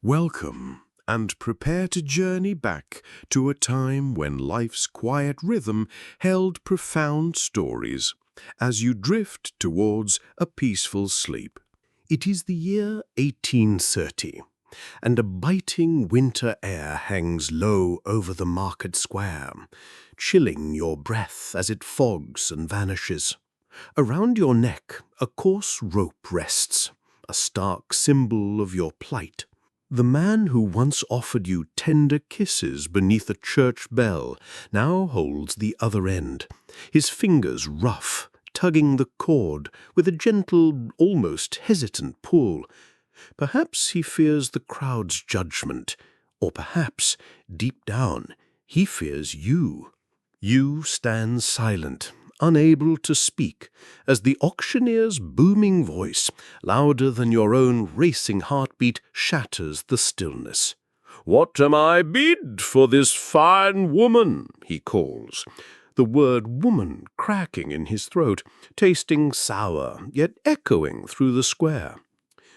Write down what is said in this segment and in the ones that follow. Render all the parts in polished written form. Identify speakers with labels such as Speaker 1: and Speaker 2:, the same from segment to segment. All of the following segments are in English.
Speaker 1: Welcome, and prepare to journey back to a time when life's quiet rhythm held profound stories as you drift towards a peaceful sleep. It is the year 1830, and a biting winter air hangs low over the market square, chilling your breath as it fogs and vanishes. Around your neck, a coarse rope rests, a stark symbol of your plight. The man who once offered you tender kisses beneath a church bell now holds the other end, his fingers rough, tugging the cord with a gentle, almost hesitant pull. Perhaps he fears the crowd's judgment, or perhaps, deep down, he fears you. You stand silent, unable to speak, as the auctioneer's booming voice, louder than your own racing heartbeat, shatters the stillness. "What am I bid for this fine woman?" he calls, the word woman cracking in his throat, tasting sour, yet echoing through the square.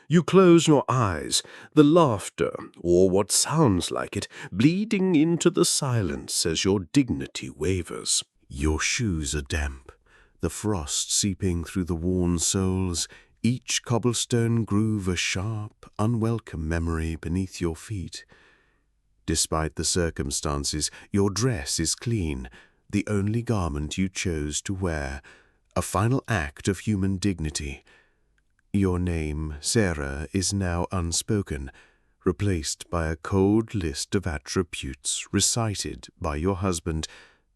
Speaker 1: You close your eyes, the laughter, or what sounds like it, bleeding into the silence as your dignity wavers. Your shoes are damp, the frost seeping through the worn soles, each cobblestone groove a sharp, unwelcome memory beneath your feet. Despite the circumstances, your dress is clean, the only garment you chose to wear, a final act of human dignity. Your name, Sarah, is now unspoken, replaced by a cold list of attributes recited by your husband,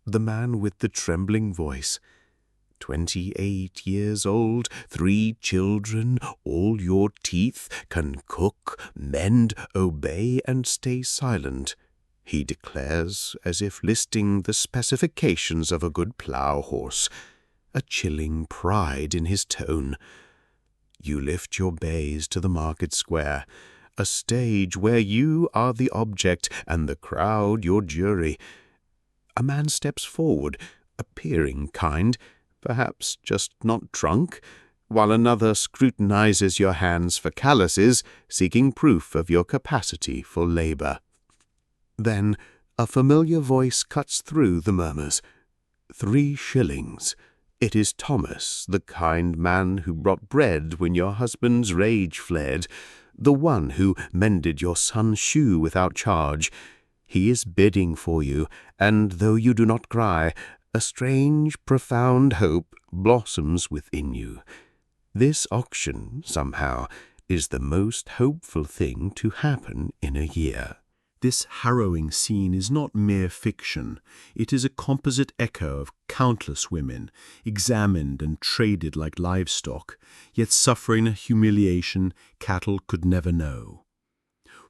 Speaker 1: the man with the trembling voice. 28 years old, 3 children, all your teeth, can cook, mend, obey, and stay silent, he declares, as if listing the specifications of a good plough horse, a chilling pride in his tone. You lift your bays to the market square, a stage where you are the object and the crowd your jury. A man steps forward, appearing kind, perhaps just not drunk, while another scrutinizes your hands for calluses, seeking proof of your capacity for labor. Then a familiar voice cuts through the murmurs. 3 shillings. It is Thomas, the kind man who brought bread when your husband's rage fled, the one who mended your son's shoe without charge. He is bidding for you, and though you do not cry, a strange, profound hope blossoms within you. This auction, somehow, is the most hopeful thing to happen in a year. This harrowing scene is not mere fiction. It is a composite echo of countless women, examined and traded like livestock, yet suffering a humiliation cattle could never know.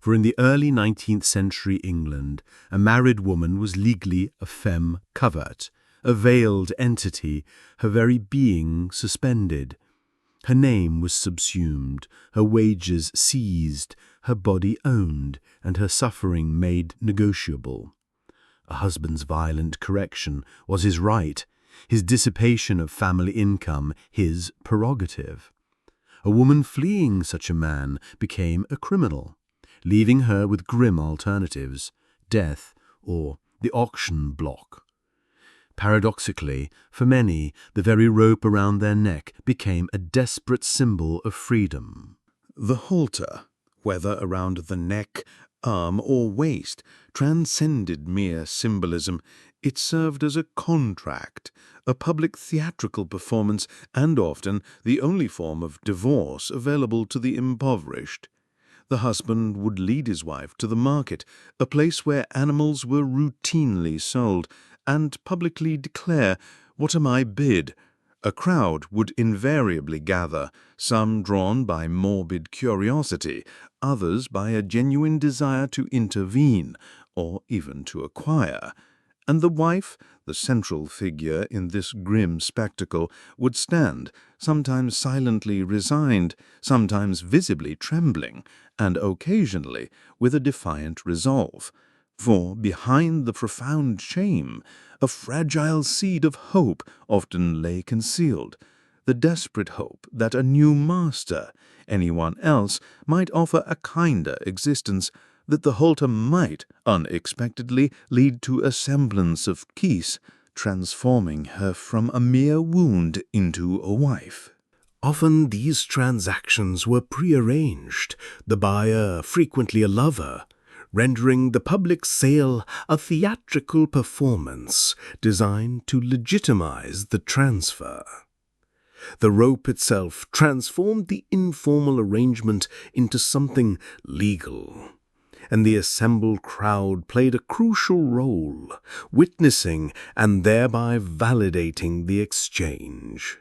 Speaker 1: For in the early 19th century England, a married woman was legally a femme covert, a veiled entity, her very being suspended. Her name was subsumed, her wages seized, her body owned, and her suffering made negotiable. A husband's violent correction was his right, his dissipation of family income his prerogative. A woman fleeing such a man became a criminal, leaving her with grim alternatives, death or the auction block. Paradoxically, for many, the very rope around their neck became a desperate symbol of freedom. The halter, whether around the neck, arm, or waist, transcended mere symbolism. It served as a contract, a public theatrical performance, and often the only form of divorce available to the impoverished. The husband would lead his wife to the market, a place where animals were routinely sold, and publicly declare, "What am I bid?" A crowd would invariably gather, some drawn by morbid curiosity, others by a genuine desire to intervene, or even to acquire. And the wife, the central figure in this grim spectacle, would stand, sometimes silently resigned, sometimes visibly trembling, and occasionally with a defiant resolve. For behind the profound shame, a fragile seed of hope often lay concealed, the desperate hope that a new master,
Speaker 2: Anyone else might offer a kinder existence, that the halter might unexpectedly lead to a semblance of peace, transforming her from a mere wound into a wife.
Speaker 3: Often these transactions were prearranged, the buyer frequently a lover, rendering the public sale a theatrical performance designed to legitimize the transfer. The rope itself transformed the informal arrangement into something legal, and the assembled crowd played a crucial role, witnessing and thereby validating the exchange.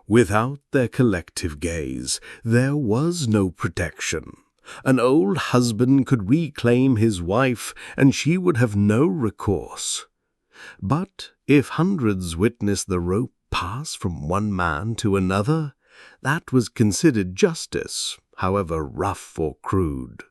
Speaker 3: Without their collective gaze, there was no protection. An old husband could reclaim his wife, and she would have no recourse. But if hundreds witnessed the rope pass from one man to another, that was considered justice, however rough or crude.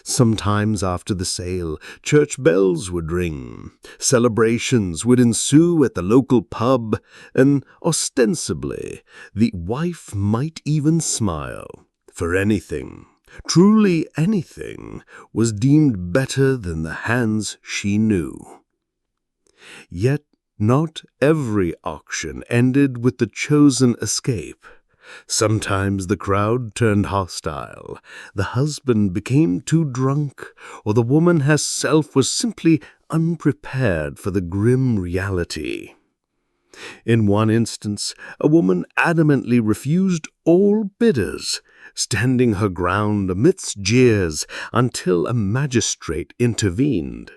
Speaker 3: Sometimes after the sale, church bells would ring, celebrations would ensue at the local pub, and ostensibly the wife might even smile, for anything, truly anything, was deemed better than the hands she knew. Yet not every auction ended with the chosen escape. Sometimes the crowd turned hostile, the husband became too drunk, or the woman herself was simply unprepared for the grim reality. In one instance, a woman adamantly refused all bidders, standing her ground amidst jeers until a magistrate intervened.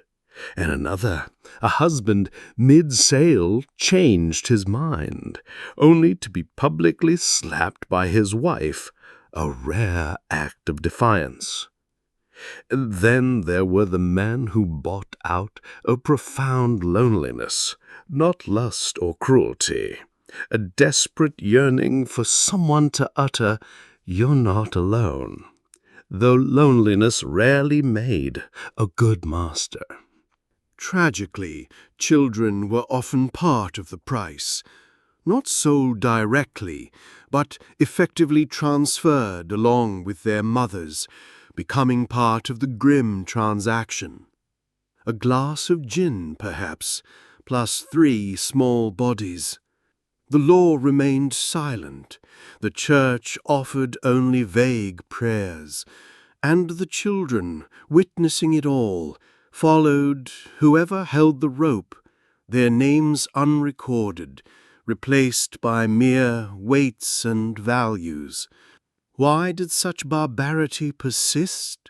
Speaker 3: In another, a husband mid-sale changed his mind, only to be publicly slapped by his wife, a rare act of defiance. Then there were the men who bought out a profound loneliness, not lust or cruelty, a desperate yearning for someone to utter, "You're not alone," though loneliness rarely made a good master.
Speaker 1: Tragically, children were often part of the price, not sold directly, but effectively transferred along with their mothers, becoming part of the grim transaction. A glass of gin, perhaps, plus 3 small bodies. The law remained silent, the church offered only vague prayers, and the children, witnessing it all, followed whoever held the rope, their names unrecorded, replaced by mere weights and values. Why did such barbarity persist?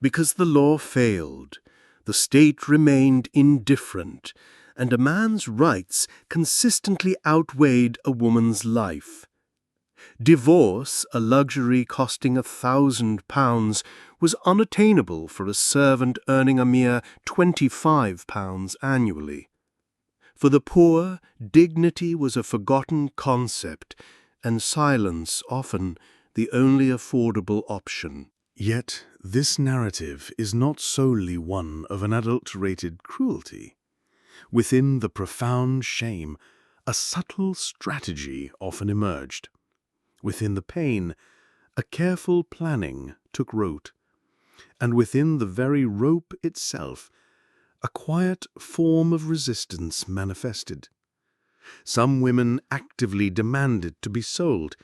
Speaker 1: Because the law failed, the state remained indifferent, and a man's rights consistently outweighed a woman's life. Divorce, a luxury costing £1,000, was unattainable for a servant earning a mere £25 annually. For the poor, dignity was a forgotten concept, and silence often the only affordable option.
Speaker 2: Yet this narrative is not solely one of unadulterated cruelty. Within the profound shame, a subtle strategy often emerged. Within the pain, a careful planning took root. And within the very rope itself, a quiet form of resistance manifested. Some women actively demanded to be sold,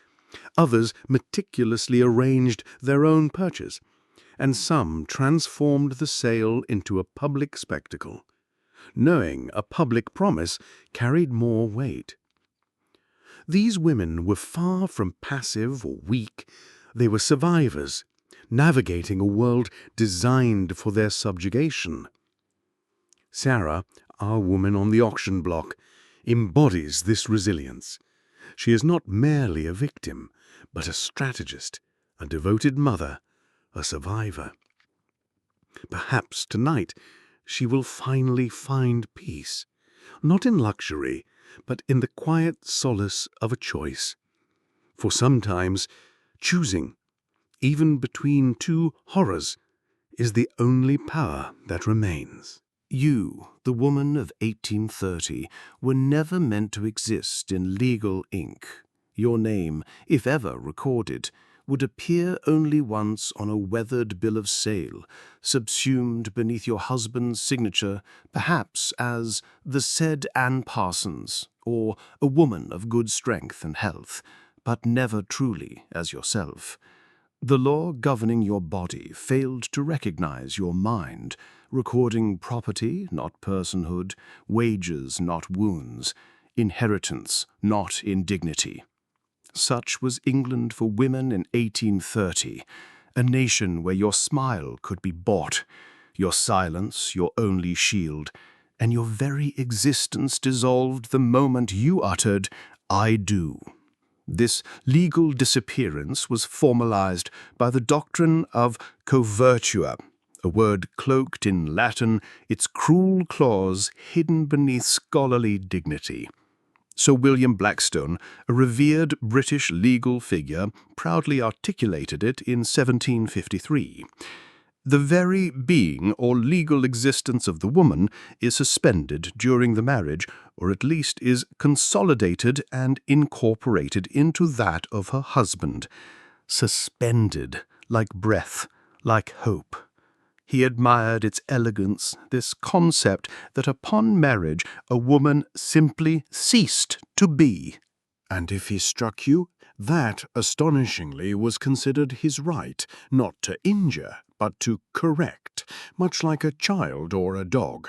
Speaker 2: others meticulously arranged their own purchase, and some transformed the sale into a public spectacle, knowing a public promise carried more weight. These women were far from passive or weak. They were survivors, navigating a world designed for their subjugation. Sarah, our woman on the auction block, embodies this resilience. She is not merely a victim, but a strategist, a devoted mother, a survivor. Perhaps tonight she will finally find peace, not in luxury, but in the quiet solace of a choice. For sometimes choosing, even between two horrors, is the only power that remains.
Speaker 3: You, the woman of 1830, were never meant to exist in legal ink. Your name, if ever recorded,
Speaker 2: would appear only once on a weathered bill of sale, subsumed beneath your husband's signature, perhaps as the said Anne Parsons, or a woman of good strength and health, but never truly as yourself. The law governing your body failed to recognize your mind, recording property, not personhood, wages, not wounds, inheritance, not indignity. Such was England for women in 1830, a nation where your smile could be bought, your silence your only shield, and your very existence dissolved the moment you uttered, "I do." This legal disappearance was formalized by the doctrine of covertura, a word cloaked in Latin, its cruel clause hidden beneath scholarly dignity. Sir William Blackstone, a revered British legal figure, proudly articulated it in 1753. The very being or legal existence of the woman is suspended during the marriage, or at least is consolidated and incorporated into that of her husband. Suspended, like breath, like hope. He admired its elegance, this concept that upon marriage a woman simply ceased to be.
Speaker 1: And if he struck you, that, astonishingly, was considered his right, not to injure, but to correct, much like a child or a dog.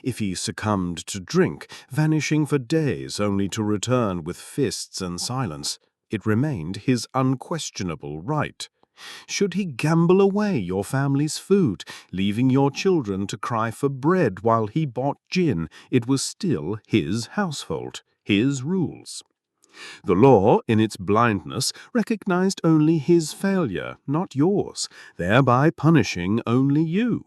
Speaker 1: If he succumbed to drink, vanishing for days only to return with fists and silence, it remained his unquestionable right. Should he gamble away your family's food, leaving your children to cry for bread while he bought gin, it was still his household, his rules. The law, in its blindness, recognized only his failure, not yours, thereby punishing only you.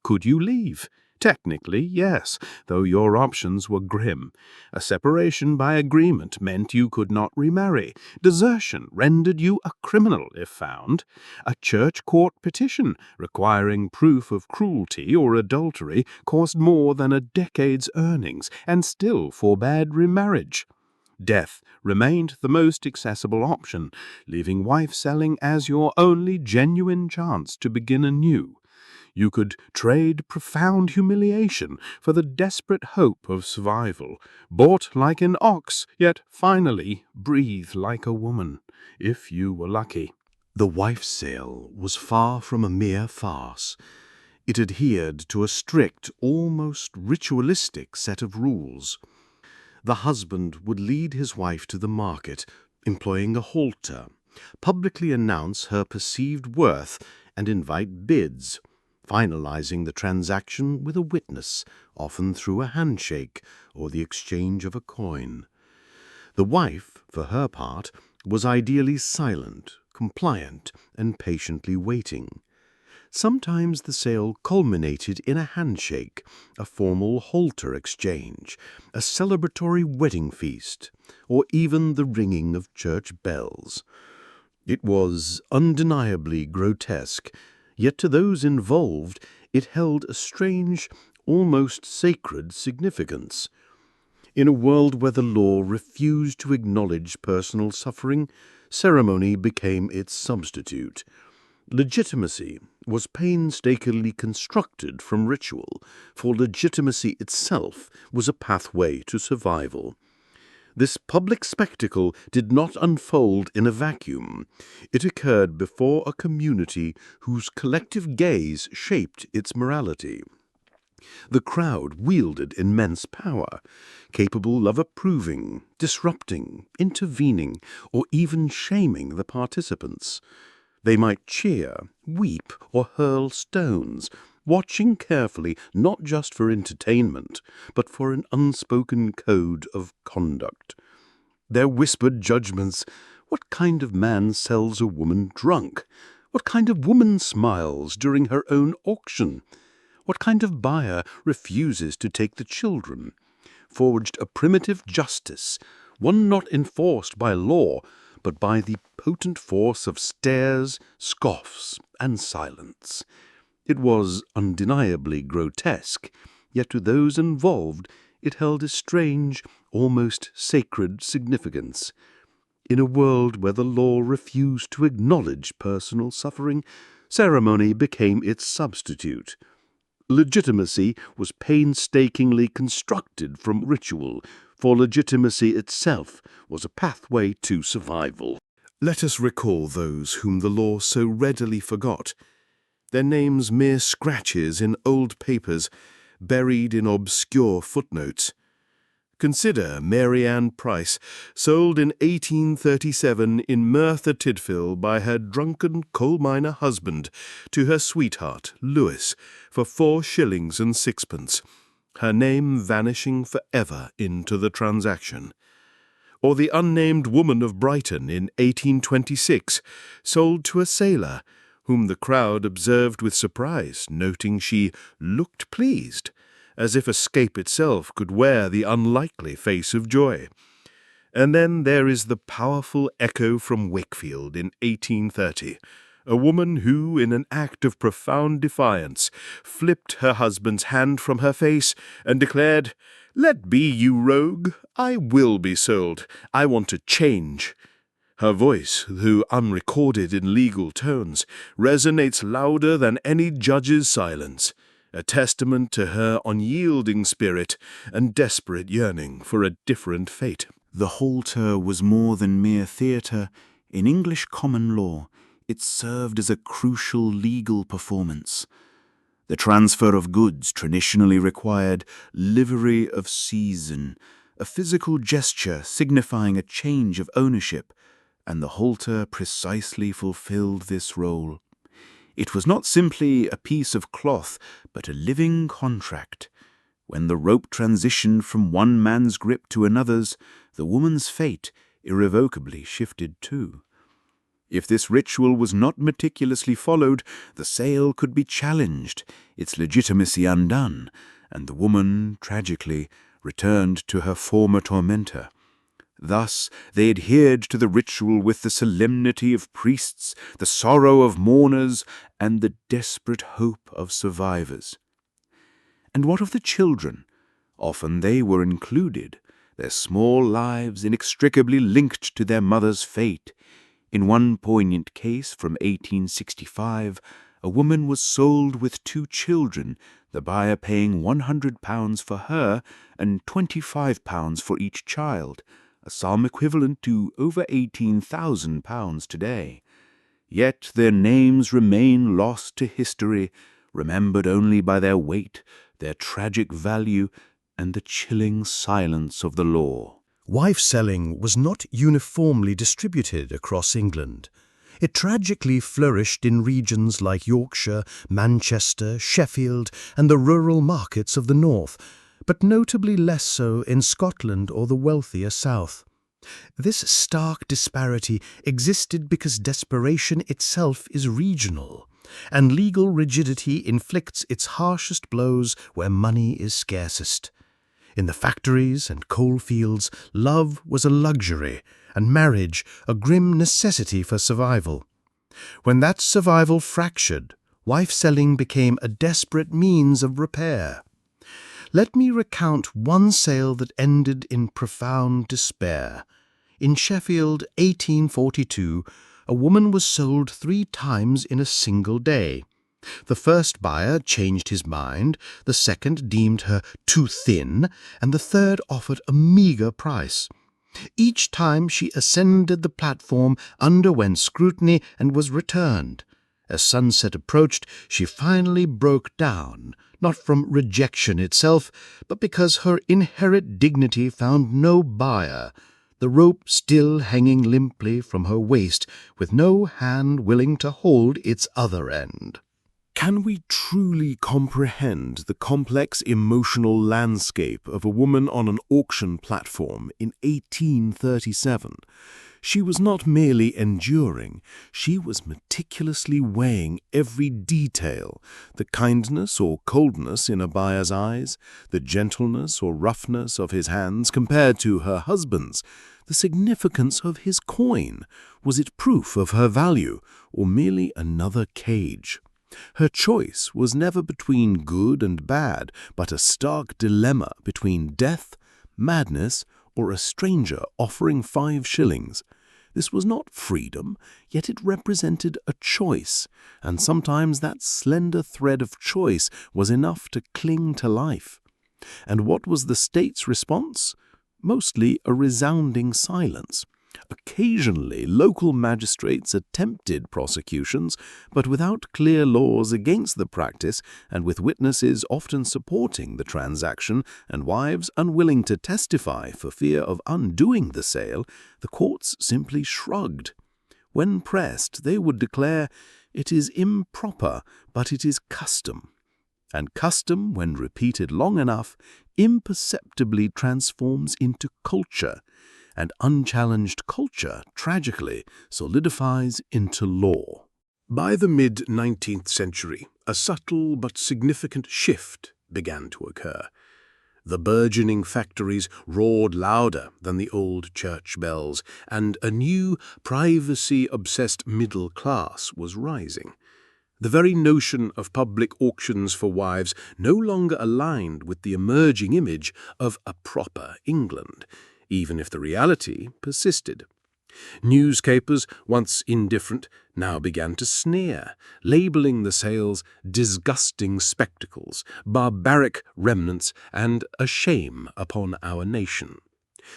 Speaker 1: Could you leave? Technically, yes, though your options were grim. A separation by agreement meant you could not remarry. Desertion rendered you a criminal if found. A church court petition requiring proof of cruelty or adultery cost more than a decade's earnings and still forbade remarriage. Death remained the most accessible option, leaving wife-selling as your only genuine chance to begin anew. You could trade profound humiliation for the desperate hope of survival, bought like an ox, yet finally breathe like a woman, if you were lucky.
Speaker 2: The wife's sale was far from a mere farce. It adhered to a strict, almost ritualistic set of rules. The husband would lead his wife to the market, employing a halter, publicly announce her perceived worth, and invite bids, finalizing the transaction with a witness, often through a handshake or the exchange of a coin. The wife, for her part, was ideally silent, compliant, and patiently waiting. Sometimes the sale culminated in a handshake, a formal halter exchange, a celebratory wedding feast, or even the ringing of church bells. It was undeniably grotesque, yet to those involved it held a strange, almost sacred significance. In a world where the law refused to acknowledge personal suffering, ceremony became its substitute. Legitimacy was painstakingly constructed from ritual, for legitimacy itself was a pathway to survival. This public spectacle did not unfold in a vacuum. It occurred before a community whose collective gaze shaped its morality. The crowd wielded immense power, capable of approving, disrupting, intervening, or even shaming the participants. They might cheer, weep, or hurl stones, watching carefully not just for entertainment, but for an unspoken code of conduct. Their whispered judgments: what kind of man sells a woman drunk? What kind of woman smiles during her own auction? What kind of buyer refuses to take the children? Forged a primitive justice, one not enforced by law, but by the potent force of stares, scoffs, and silence. It was undeniably grotesque, yet to those involved it held a strange, almost sacred significance.
Speaker 1: In a world where the law refused to acknowledge personal suffering, ceremony became its substitute. Legitimacy was painstakingly constructed from ritual, for legitimacy itself was a pathway to survival. Let us recall those whom the law so readily forgot, their names mere scratches in old papers, buried in obscure footnotes. Consider Mary Ann Price, sold in 1837 in Merthyr Tydfil by her drunken coal miner husband to her sweetheart, Lewis, for 4 shillings and 6pence, her name vanishing forever into the transaction. Or the unnamed woman of Brighton in 1826, sold to a sailor, whom the crowd observed with surprise, noting she looked pleased, as if escape itself could wear the unlikely face of joy. And then there is the powerful echo from Wakefield in 1830, a woman who, in an act of profound defiance, flipped her husband's hand from her face and declared, "Let be, you rogue, I will be sold. I want to change." Her voice, though unrecorded in legal tones, resonates louder than any judge's silence, a testament to her unyielding spirit and desperate yearning for a different fate.
Speaker 4: The halter was more than mere theatre. In English common law, it served as a crucial legal performance. The transfer of goods traditionally required livery of season, a physical gesture signifying a change of ownership, and the halter precisely fulfilled this role. It was not simply a piece of cloth, but a living contract. When the rope transitioned from one man's grip to another's, the woman's fate irrevocably shifted too. If this ritual was not meticulously followed, the sale could be challenged, its legitimacy undone, and the woman, tragically, returned to her former tormentor. Thus they adhered to the ritual with the solemnity of priests, the sorrow of mourners, and the desperate hope of survivors. And what of the children? Often they were included, their small lives inextricably linked to their mother's fate. In one poignant case from 1865, a woman was sold with 2 children, the buyer paying £100 for her and £25 for each child, a sum equivalent to over £18,000 today. Yet their names remain lost to history, remembered only by their weight, their tragic value, and the chilling silence of the law.
Speaker 3: Wife-selling was not uniformly distributed across England. It tragically flourished in regions like Yorkshire, Manchester, Sheffield, and the rural markets of the north, but notably less so in Scotland or the wealthier south. This stark disparity existed because desperation itself is regional, and legal rigidity inflicts its harshest blows where money is scarcest. In the factories and coal fields, love was a luxury, and marriage a grim necessity for survival. When that survival fractured, wife-selling became a desperate means of repair. Let me recount one sale that ended in profound despair. In Sheffield, 1842, a woman was sold 3 times in a single day. The first buyer changed his mind, the second deemed her too thin, and the third offered a meagre price. Each time she ascended the platform, underwent scrutiny, and was returned. As sunset approached, she finally broke down, not from rejection itself, but because her inherent dignity found no buyer, the rope still hanging limply from her waist, with no hand willing to hold its other end.
Speaker 1: Can we truly comprehend the complex emotional landscape of a woman on an auction platform in 1837? She was not merely enduring, she was meticulously weighing every detail, the kindness or coldness in a buyer's eyes, the gentleness or roughness of his hands compared to her husband's, the significance of his coin. Was it proof of her value, or merely another cage? Her choice was never between good and bad, but a stark dilemma between death, madness, or a stranger offering 5 shillings.
Speaker 3: This was not freedom, yet it represented a choice, and sometimes that slender thread of choice was enough to cling to life. And what was the state's response? Mostly a resounding silence. Occasionally, local magistrates attempted prosecutions, but without clear laws against the practice and with witnesses often supporting the transaction and wives unwilling to testify for fear of undoing the sale, the courts simply shrugged. When pressed, they would declare, "It is improper, but it is custom." And custom, when repeated long enough, imperceptibly transforms into culture, and unchallenged culture, tragically, solidifies into law.
Speaker 2: By the mid-19th century, a subtle but significant shift began to occur. The burgeoning factories roared louder than the old church bells, and a new, privacy-obsessed middle class was rising. The very notion of public auctions for wives no longer aligned with the emerging image of a proper England, even if the reality persisted. Newspapers, once indifferent, now began to sneer, labeling the sales disgusting spectacles, barbaric remnants, and a shame upon our nation.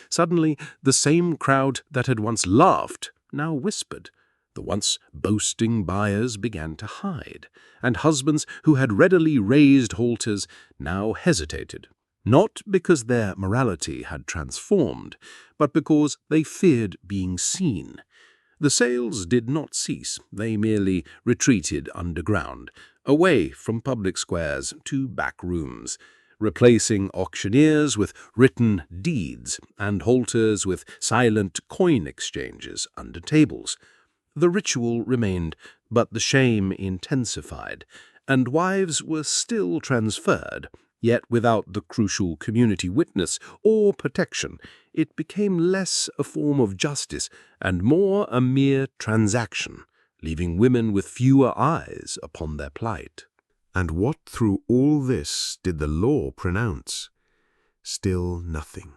Speaker 2: Suddenly, the same crowd that had once laughed now whispered. The once boasting buyers began to hide, and husbands who had readily raised halters now hesitated. Not because their morality had transformed, but because they feared being seen. The sales did not cease, they merely retreated underground, away from public squares to back rooms, replacing auctioneers with written deeds and halters with silent coin exchanges under tables. The ritual remained, but the shame intensified, and wives were still transferred. Yet without the crucial community witness or protection, it became less a form of justice and more a mere transaction, leaving women with fewer eyes upon their plight.
Speaker 1: And what through all this did the law pronounce? Still nothing.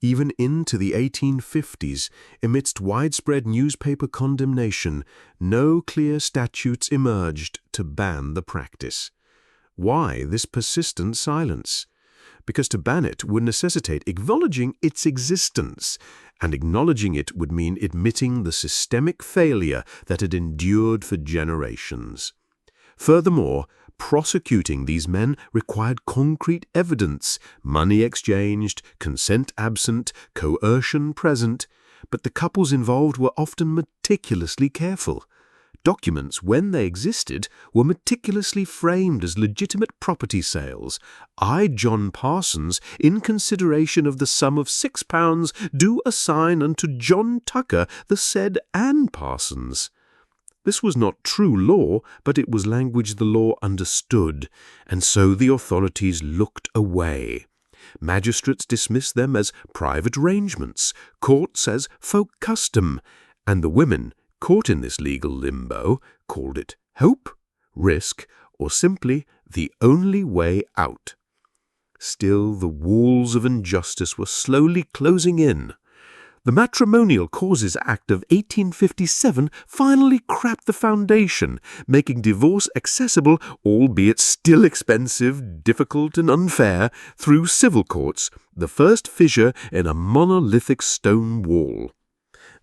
Speaker 1: Even into the 1850s, amidst widespread newspaper condemnation, no clear statutes emerged to ban the practice. Why this persistent silence? Because to ban it would necessitate acknowledging its existence, and acknowledging it would mean admitting the systemic failure that had endured for generations. Furthermore, prosecuting these men required concrete evidence, money exchanged, consent absent, coercion present, but the couples involved were often meticulously careful. Documents, when they existed, were meticulously framed as legitimate property sales. I, John Parsons, in consideration of the sum of £6, do assign unto John Tucker the said Ann Parsons. This was not true law, but it was language the law understood, and so the authorities looked away. Magistrates dismissed them as private arrangements, courts as folk custom, and the women, caught in this legal limbo, called it hope, risk, or simply the only way out. Still, the walls of injustice were slowly closing in. The Matrimonial Causes Act of 1857 finally cracked the foundation, making divorce accessible, albeit still expensive, difficult, and unfair, through civil courts, the first fissure in a monolithic stone wall.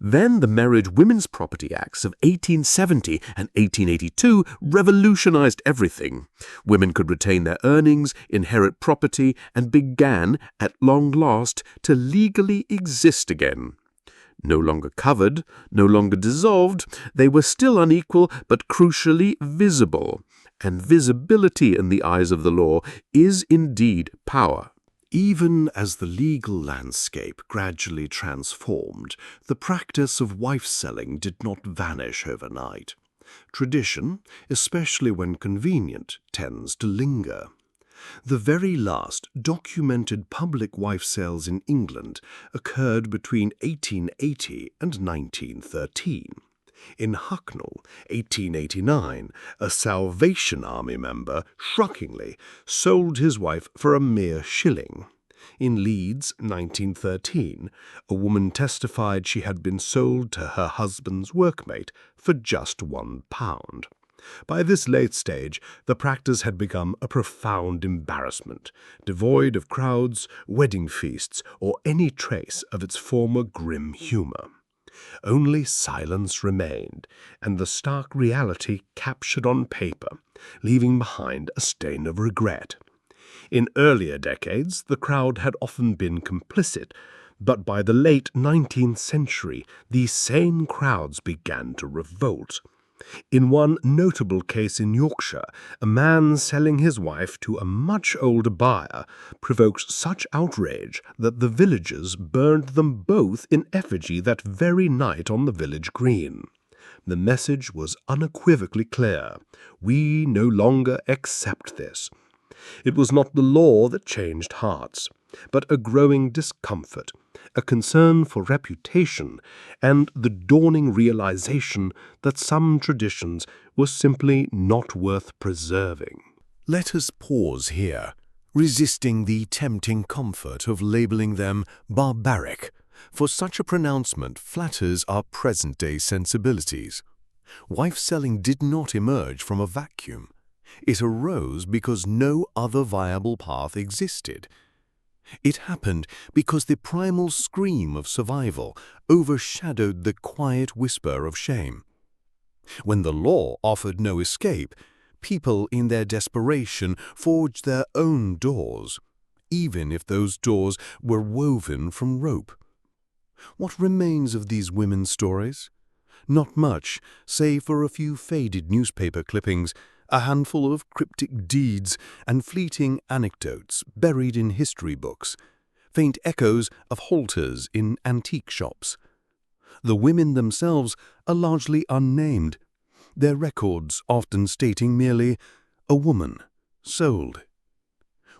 Speaker 1: Then the Married Women's Property Acts of 1870 and 1882 revolutionized everything. Women could retain their earnings, inherit property, and began, at long last, to legally exist again. No longer covered, no longer dissolved, they were still unequal but crucially visible. And visibility in the eyes of the law is indeed power.
Speaker 2: Even as the legal landscape gradually transformed, the practice of wife-selling did not vanish overnight. Tradition, especially when convenient, tends to linger. The very last documented public wife sales in England occurred between 1880 and 1913. In Hucknall, 1889, a Salvation Army member, shockingly, sold his wife for a mere shilling.
Speaker 3: In Leeds, 1913, a woman testified she had been sold to her husband's workmate for just £1. By this late stage, the practice had become a profound embarrassment, devoid of crowds, wedding feasts, or any trace of its former grim humour. Only silence remained, and the stark reality captured on paper, leaving behind a stain of regret. In earlier decades, the crowd had often been complicit, but by the late 19th century, these same crowds began to revolt. In one notable case in Yorkshire, a man selling his wife to a much older buyer provoked such outrage that the villagers burned them both in effigy that very night on the village green. The message was unequivocally clear: we no longer accept this. It was not the law that changed hearts, but a growing discomfort, a concern for reputation, and the dawning realization that some traditions were simply not worth preserving.
Speaker 1: Let us pause here, resisting the tempting comfort of labeling them barbaric, for such a pronouncement flatters our present-day sensibilities. Wife-selling did not emerge from a vacuum. It arose because no other viable path existed. It happened because the primal scream of survival overshadowed the quiet whisper of shame. When the law offered no escape, people in their desperation forged their own doors, even if those doors were woven from rope. What remains of these women's stories? Not much, save for a few faded newspaper clippings, a handful of cryptic deeds, and fleeting anecdotes buried in history books, faint echoes of halters in antique shops. The women themselves are largely unnamed, their records often stating merely, "a woman, sold."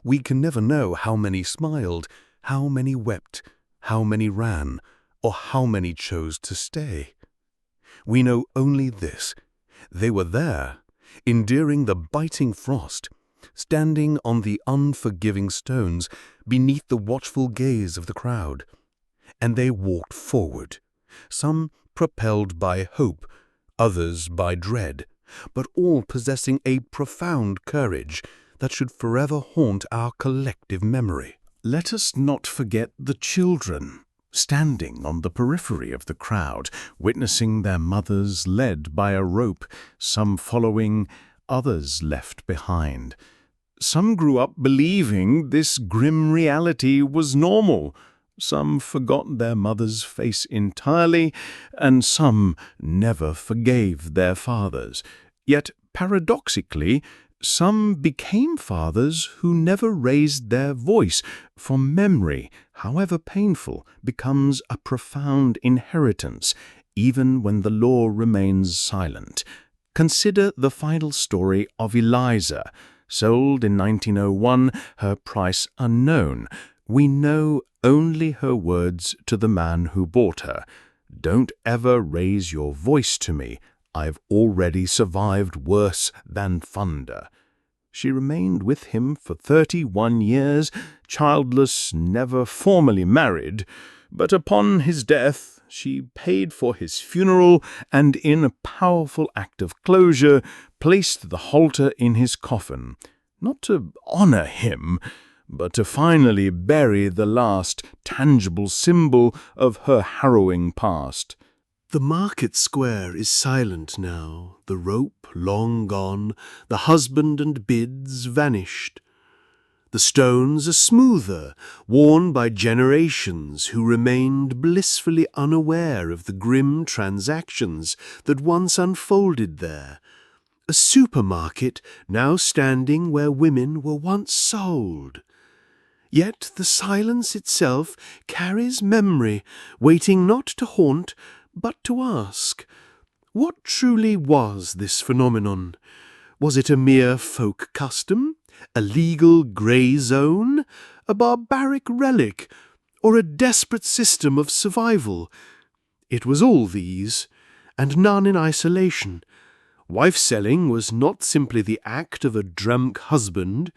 Speaker 1: We can never know how many smiled, how many wept, how many ran, or how many chose to stay. We know only this: they were there, enduring the biting frost, standing on the unforgiving stones beneath the watchful gaze of the crowd. And they walked forward, some propelled by hope, others by dread, but all possessing a profound courage that should forever haunt our collective memory. Let us not forget the children, standing on the periphery of the crowd, witnessing their mothers led by a rope, some following, others left behind. Some grew up believing this grim reality was normal. Some forgot their mother's face entirely, and some never forgave their fathers. Yet, paradoxically, some became fathers who never raised their voice, for memory, however painful, becomes a profound inheritance, even when the law remains silent. Consider the final story of Eliza, sold in 1901, her price unknown. We know only her words to the man who bought her: "Don't ever raise your voice to me. I've already survived worse than thunder." She remained with him for 31 years, childless, never formally married, but upon his death she paid for his funeral and, in a powerful act of closure, placed the halter in his coffin, not to honor him, but to finally bury the last tangible symbol of her harrowing past.
Speaker 3: The market square is silent now, the rope long gone, the husband and bids vanished. The stones are smoother, worn by generations who remained blissfully unaware of the grim transactions that once unfolded there. A supermarket now standing where women were once sold. Yet the silence itself carries memory, waiting not to haunt, but to ask, what truly was this phenomenon? Was it a mere folk custom, a legal grey zone, a barbaric relic, or a desperate system of survival? It was all these, and none in isolation. Wife-selling was not simply the act of a drunk husband.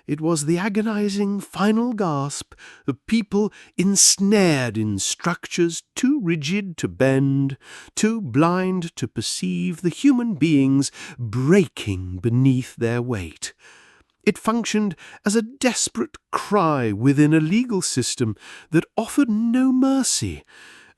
Speaker 2: It was the agonizing final gasp of people ensnared in structures too rigid to bend, too blind to perceive the human beings breaking beneath their weight. It functioned as a desperate cry within a legal system that offered no mercy,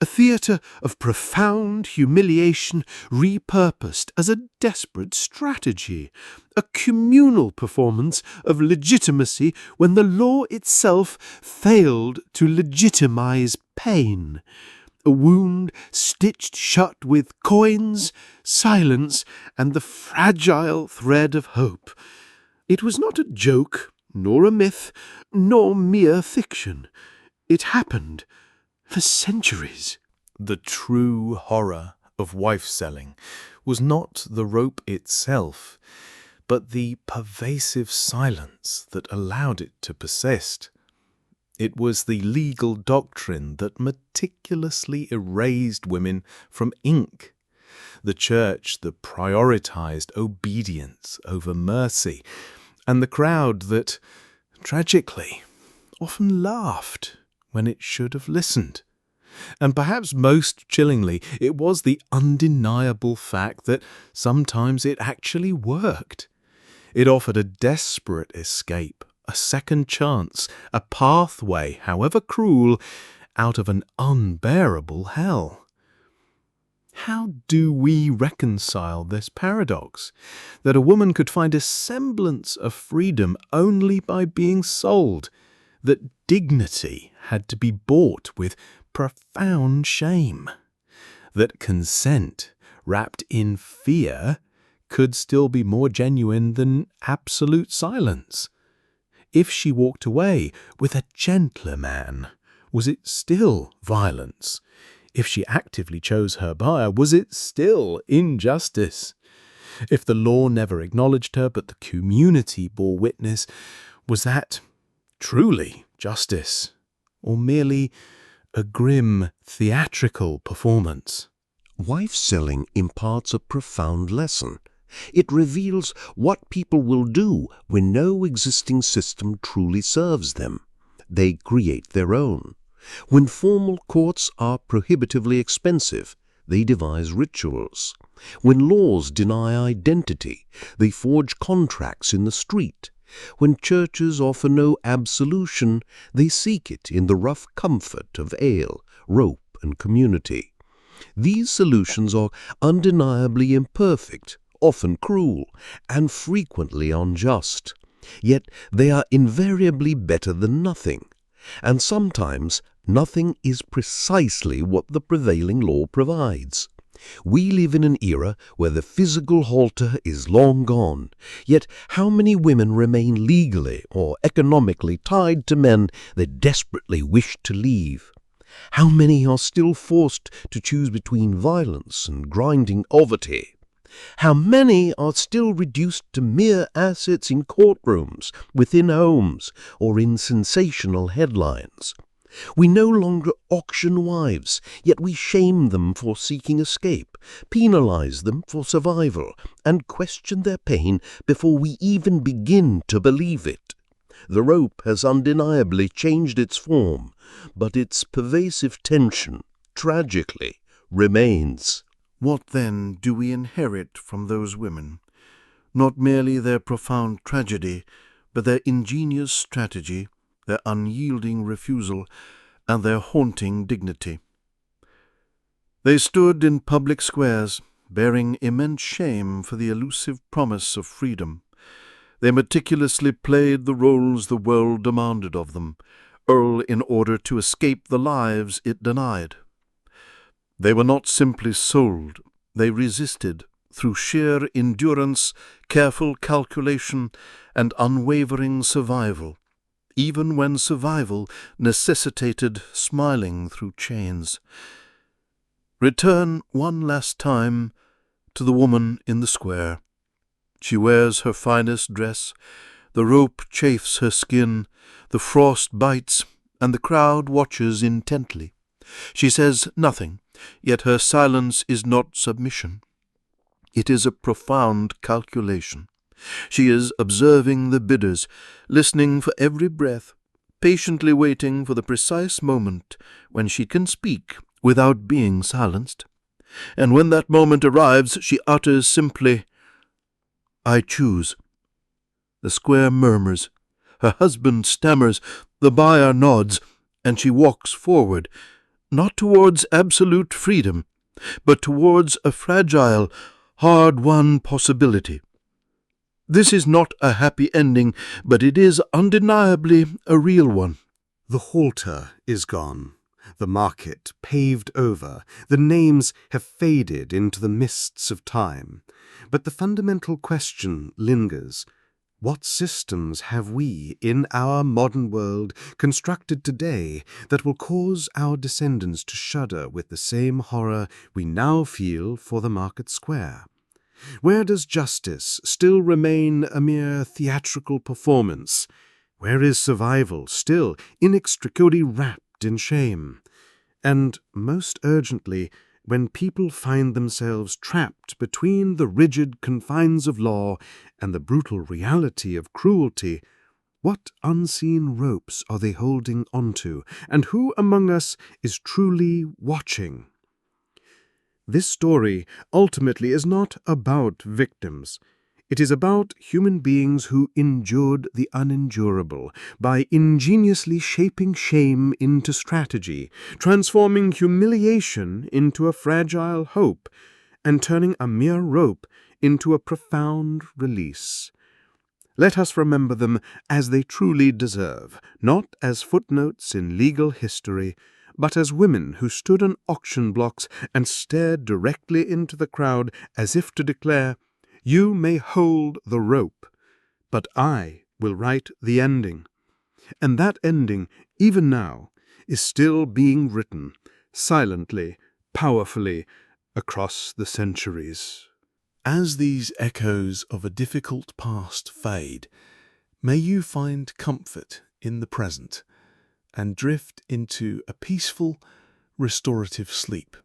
Speaker 2: a theatre of profound humiliation repurposed as a desperate strategy, a communal performance of legitimacy when the law itself failed to legitimize pain, a wound stitched shut with coins, silence, and the fragile thread of hope. It was not a joke, nor a myth, nor mere fiction. It happened for centuries.
Speaker 3: The true horror of wife-selling was not the rope itself, but the pervasive silence that allowed it to persist. It was the legal doctrine that meticulously erased women from ink, the church that prioritized obedience over mercy, and the crowd that, tragically, often laughed when it should have listened. And perhaps most chillingly, it was the undeniable fact that sometimes it actually worked. It offered a desperate escape, a second chance, a pathway, however cruel, out of an unbearable hell. How do we reconcile this paradox, that a woman could find a semblance of freedom only by being sold, that dignity had to be bought with profound shame, that consent wrapped in fear could still be more genuine than absolute silence? If she walked away with a gentler man, was it still violence? If she actively chose her buyer, was it still injustice? If the law never acknowledged her, but the community bore witness, was that truly justice, or merely a grim theatrical performance?
Speaker 1: Wife-selling imparts a profound lesson. It reveals what people will do when no existing system truly serves them. They create their own. When formal courts are prohibitively expensive, they devise rituals. When laws deny identity, they forge contracts in the street. When churches offer no absolution, they seek it in the rough comfort of ale, rope, and community. These solutions are undeniably imperfect, often cruel, and frequently unjust. Yet they are invariably better than nothing, and sometimes nothing is precisely what the prevailing law provides. We live in an era where the physical halter is long gone, yet how many women remain legally or economically tied to men they desperately wish to leave? How many are still forced to choose between violence and grinding poverty? How many are still reduced to mere assets in courtrooms, within homes, or in sensational headlines? We no longer auction wives, yet we shame them for seeking escape, penalize them for survival, and question their pain before we even begin to believe it. The rope has undeniably changed its form, but its pervasive tension, tragically, remains.
Speaker 2: What then do we inherit from those women? Not merely their profound tragedy, but their ingenious strategy, their unyielding refusal, and their haunting dignity. They stood in public squares, bearing immense shame for the elusive promise of freedom. They meticulously played the roles the world demanded of them, all in order to escape the lives it denied. They were not simply sold, they resisted through sheer endurance, careful calculation, and unwavering survival, even when survival necessitated smiling through chains. Return one last time to the woman in the square. She wears her finest dress, the rope chafes her skin, the frost bites, and the crowd watches intently. She says nothing, yet her silence is not submission. It is a profound calculation.
Speaker 1: She is observing the bidders, listening for every breath, patiently waiting for the precise moment when she can speak without being silenced. And when that moment arrives, she utters simply, "I choose." The square murmurs, her husband stammers, the buyer nods, and she walks forward, not towards absolute freedom, but towards a fragile, hard-won possibility. This is not a happy ending, but it is undeniably a real one.
Speaker 2: The halter is gone, the market paved over, the names have faded into the mists of time. But the fundamental question lingers. What systems have we, in our modern world, constructed today that will cause our descendants to shudder with the same horror we now feel for the market square? Where does justice still remain a mere theatrical performance? Where is survival still inextricably wrapped in shame? And most urgently, when people find themselves trapped between the rigid confines of law and the brutal reality of cruelty, what unseen ropes are they holding onto, and who among us is truly watching? This story ultimately is not about victims. It is about human beings who endured the unendurable by ingeniously shaping shame into strategy, transforming humiliation into a fragile hope, and turning a mere rope into a profound release. Let us remember them as they truly deserve, not as footnotes in legal history, but as women who stood on auction blocks and stared directly into the crowd as if to declare, "You may hold the rope, but I will write the ending." And that ending, even now, is still being written, silently, powerfully, across the centuries.
Speaker 3: As these echoes of a difficult past fade, may you find comfort in the present and drift into a peaceful, restorative sleep.